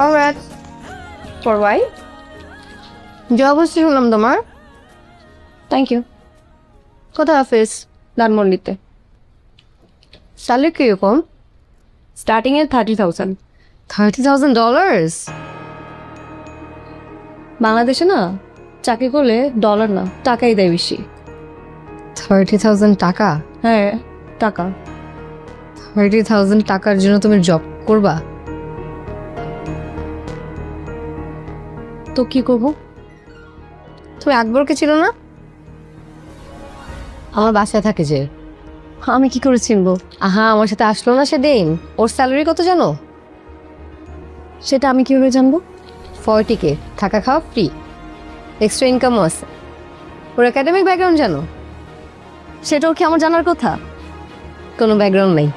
Congrats. For Y? Job হচ্ছে শুনলাম তোমার। Thank you. কোথায় অফিস? ধানমন্ডিতে। স্যালারি কিরকম? স্টার্টিং এ 30,000। $30,000? বাংলাদেশে না চাকরি করলে ডলার না টাকাই দেয় বেশি। 30,000 টাকা? হ্যাঁ টাকা। 30,000 টাকার জন্য তুমি জব করবা? তো কি করবো? তুমি আকবরকে ছিল না? আমার বাসায় থাকে যে। আমি কি করে চিনবো? আহা, আমার সাথে আসলো না সেদিন। ওর স্যালারি কত জানো? সেটা আমি কিভাবে জানবো? 40K, থাকা খাওয়া ফ্রি, এক্সট্রা ইনকামও আছে। ওর একাডেমিক ব্যাকগ্রাউন্ড জানো? সেটাও কি আমার জানার কথা? কোনো ব্যাকগ্রাউন্ড নাই।